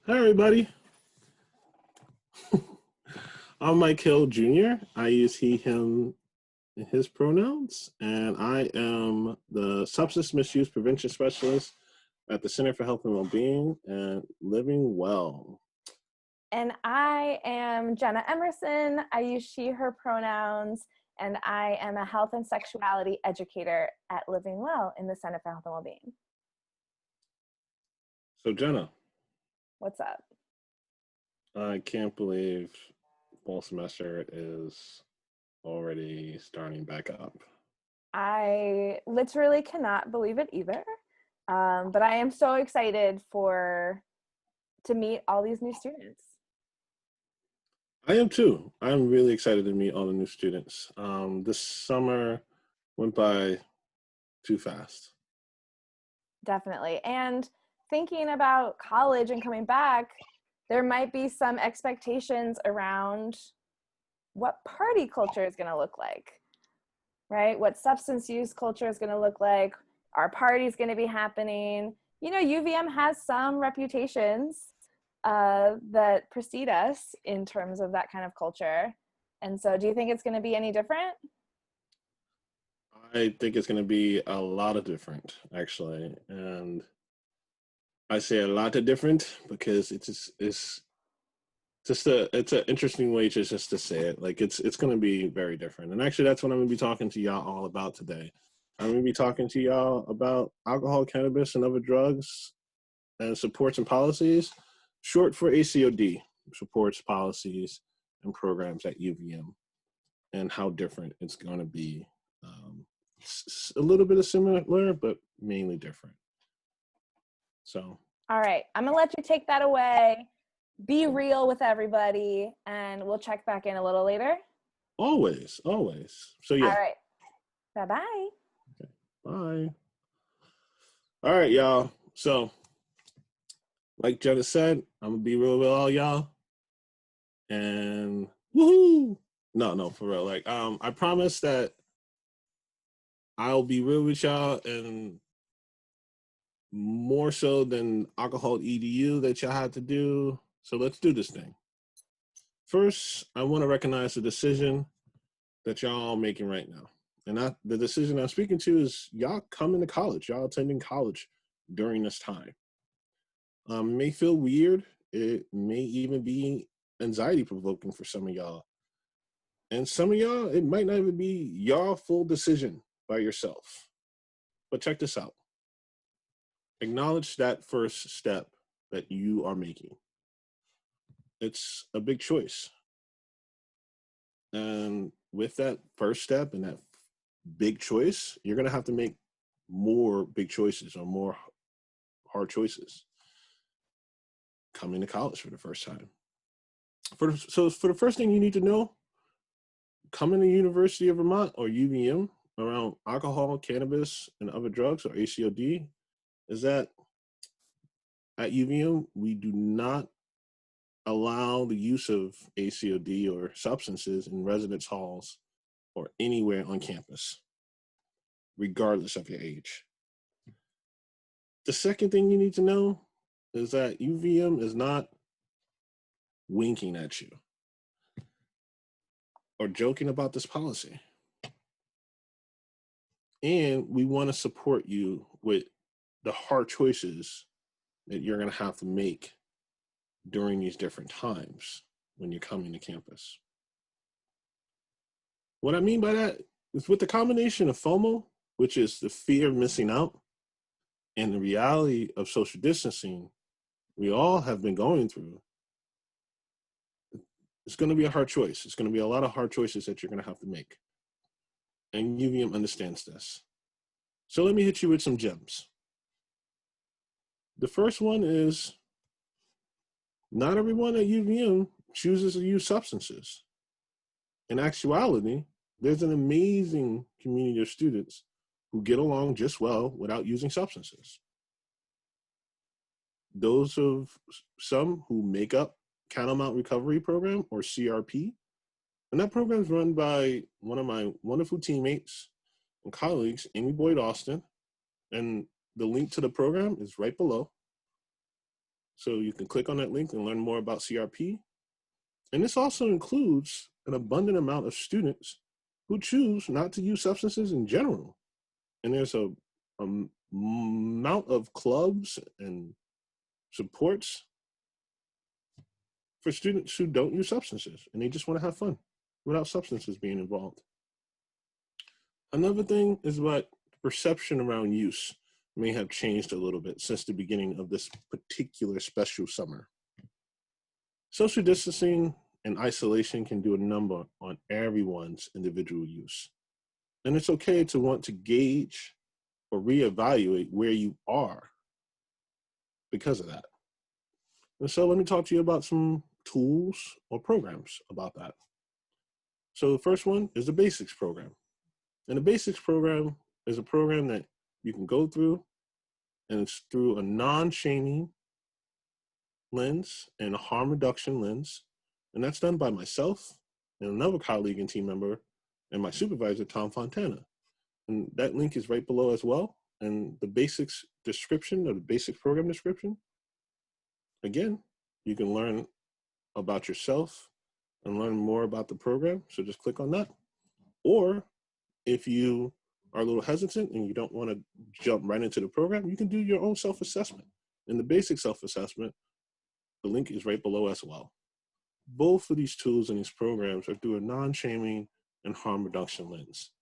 Hi, everybody. I'm Mike Hill Jr. I use he, him, and his pronouns, and I am the Substance Misuse Prevention Specialist at the Center for Health and Wellbeing and Living Well. And I am Jenna Emerson. I use she, her pronouns, and I am a health and sexuality educator at Living Well in the Center for Health and Wellbeing. So, Jenna. What's up? I can't believe fall semester is already starting back up. I literally cannot believe it either. But I am so excited to meet all these new students. I am too. I'm really excited to meet all the new students. This summer went by too fast. Definitely. And thinking about college and coming back, there might be some expectations around what party culture is going to look like, right? What substance use culture is going to look like. Our party's going to be happening. You know, UVM has some reputations that precede us in terms of that kind of culture. And so do you think it's going to be any different? I think it's going to be a lot of different, actually. And I say a lot of different because it's an interesting way just to say it. Like it's going to be very different. And actually, that's what I'm going to be talking to y'all all about today. I'm going to be talking to y'all about alcohol, cannabis, and other drugs and supports and policies, short for ACOD, supports, policies, and programs at UVM, and how different it's going to be. A little bit of similar, but mainly different. So. All right, I'm going to let you take that away. Be real with everybody, and we'll check back in a little later. Always. So yeah. All right. Bye-bye. Okay. Bye. All right, y'all. So, like Jenna said, I'm gonna be real with all y'all. And woohoo! No, for real. Like, I promise that I'll be real with y'all, and more so than alcohol EDU that y'all had to do. So let's do this thing. First, I want to recognize the decision that y'all making right now. And the decision I'm speaking to is y'all coming to college, y'all attending college during this time. It may feel weird. It may even be anxiety provoking for some of y'all. And some of y'all, it might not even be your full decision by yourself. But check this out. Acknowledge that first step that you are making. It's a big choice. And with that first step and that big choice, you're going to have to make more big choices or more hard choices coming to college for the first time. So for the first thing you need to know, coming to University of Vermont or UVM around alcohol, cannabis, and other drugs or ACOD is that at UVM, we do not allow the use of ACOD or substances in residence halls or anywhere on campus, regardless of your age. The second thing you need to know is that UVM is not winking at you or joking about this policy. And we want to support you with the hard choices that you're going to have to make during these different times when you're coming to campus. What I mean by that is with the combination of FOMO, which is the fear of missing out, and the reality of social distancing we all have been going through, it's going to be a hard choice. It's going to be a lot of hard choices that you're going to have to make. And UVM understands this. So let me hit you with some gems. The first one is not everyone at UVM chooses to use substances. In actuality, there's an amazing community of students who get along just well without using substances. Those of some who make up Catamount Recovery Program, or CRP, and that program is run by one of my wonderful teammates and colleagues, Amy Boyd Austin, and the link to the program is right below. So you can click on that link and learn more about CRP. And this also includes an abundant amount of students who choose not to use substances in general. And there's a amount of clubs and supports for students who don't use substances and they just want to have fun without substances being involved. Another thing is what perception around use may have changed a little bit since the beginning of this particular special summer. Social distancing and isolation can do a number on everyone's individual use. And it's okay to want to gauge or reevaluate where you are because of that. And so let me talk to you about some tools or programs about that. So the first one is the Basics program. And the Basics program is a program that you can go through, and it's through a non-shaming lens and a harm reduction lens. And that's done by myself and another colleague and team member and my supervisor, Tom Fontana. And that link is right below as well. And the Basics description, or the Basics program description, again, you can learn about yourself and learn more about the program. So just click on that. Or if you are a little hesitant and you don't want to jump right into the program, you can do your own self-assessment. In the Basic self-assessment, the link is right below as well. Both of these tools and these programs are through a non-shaming and harm reduction lens.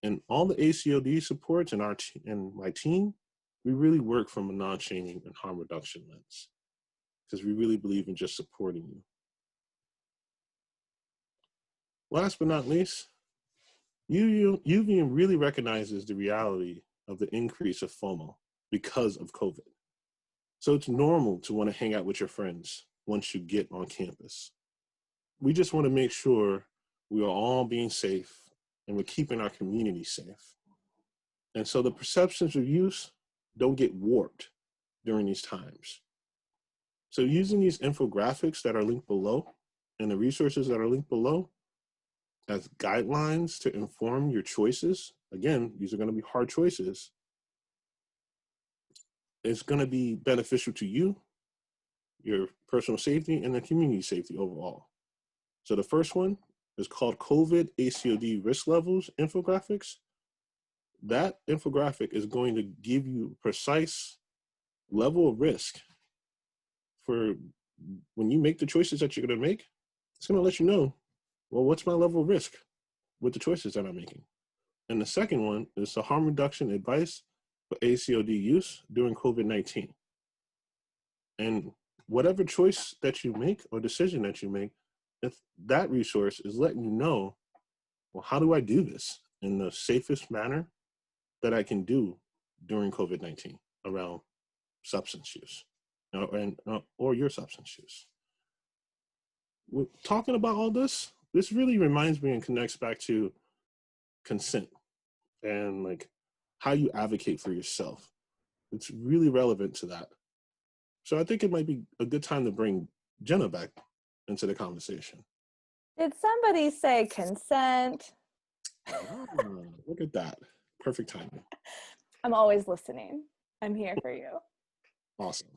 And all the ACOD supports and my team, we really work from a non-shaming and harm reduction lens because we really believe in just supporting you. Last but not least, UVM really recognizes the reality of the increase of FOMO because of COVID. So it's normal to want to hang out with your friends once you get on campus. We just want to make sure we are all being safe and we're keeping our community safe. And so the perceptions of use don't get warped during these times. So using these infographics that are linked below and the resources that are linked below as guidelines to inform your choices, again, these are going to be hard choices, it's going to be beneficial to you, your personal safety, and the community safety overall. So the first one is called COVID ACOD Risk Levels Infographics. That infographic is going to give you precise level of risk for when you make the choices that you're going to make. It's going to let you know, well, what's my level of risk with the choices that I'm making? And the second one is the harm reduction advice for ACOD use during COVID-19. And whatever choice that you make or decision that you make, if that resource is letting you know, well, how do I do this in the safest manner that I can do during COVID-19 around substance use or your substance use? We're talking about all this, this really reminds me and connects back to consent and like how you advocate for yourself. It's really relevant to that. So I think it might be a good time to bring Jenna back into the conversation. Did somebody say consent? Look at that. Perfect timing. I'm always listening. I'm here for you. Awesome.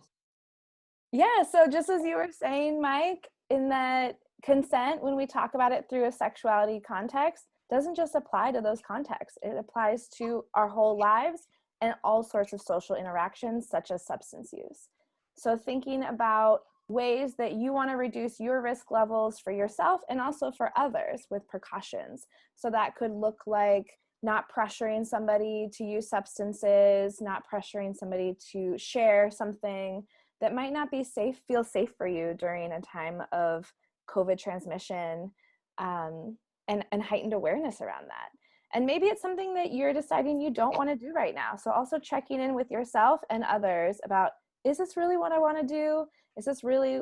Yeah, so just as you were saying, Mike, in that consent, when we talk about it through a sexuality context, doesn't just apply to those contexts. It applies to our whole lives and all sorts of social interactions, such as substance use. So thinking about ways that you want to reduce your risk levels for yourself and also for others with precautions. So that could look like not pressuring somebody to use substances, not pressuring somebody to share something that might not be safe, feel safe for you during a time of COVID transmission, and heightened awareness around that. And maybe it's something that you're deciding you don't want to do right now. So also checking in with yourself and others about, is this really what I want to do? Is this really,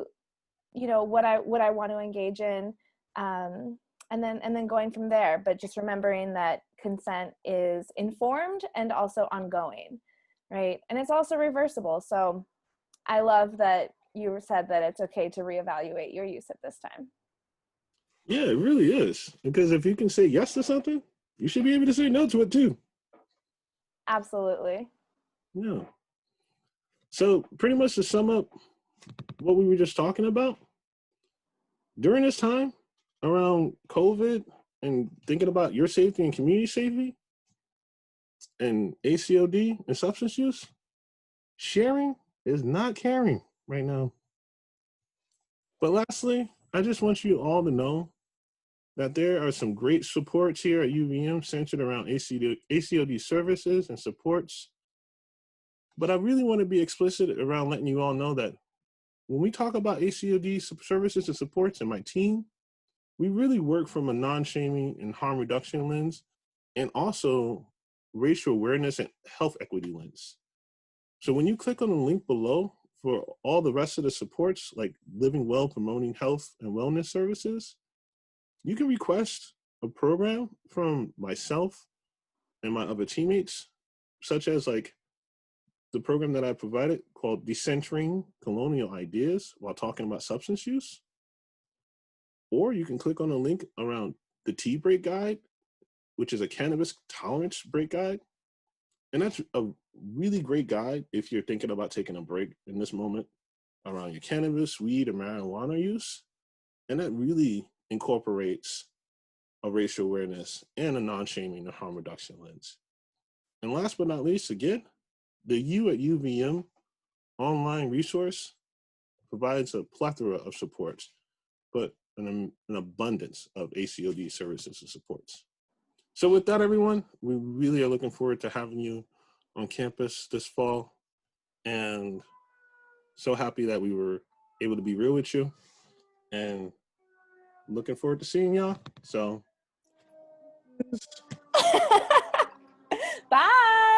what I want to engage in? And then going from there, but just remembering that consent is informed and also ongoing, right? And it's also reversible. So I love that you said that it's okay to reevaluate your use at this time. Yeah, it really is. Because if you can say yes to something, you should be able to say no to it too. Absolutely. Yeah. So pretty much to sum up what we were just talking about, during this time around COVID and thinking about your safety and community safety and ACOD and substance use, sharing is not caring right now. But lastly, I just want you all to know that there are some great supports here at UVM centered around ACOD services and supports. But I really want to be explicit around letting you all know that when we talk about ACOD services and supports in my team, we really work from a non-shaming and harm reduction lens, and also racial awareness and health equity lens. So when you click on the link below for all the rest of the supports, like living well, promoting health and wellness services, you can request a program from myself and my other teammates, such as like the program that I provided called Decentering Colonial Ideas while talking about substance use. Or you can click on a link around the tea break guide, which is a cannabis tolerance break guide. And that's a really great guide if you're thinking about taking a break in this moment around your cannabis, weed, or marijuana use. And that really incorporates a racial awareness and a non-shaming and harm reduction lens. And last but not least, again, the U at UVM online resource provides a plethora of supports, but an abundance of ACOD services and supports. So with that, everyone, we really are looking forward to having you on campus this fall, and so happy that we were able to be real with you, and looking forward to seeing y'all. So Bye.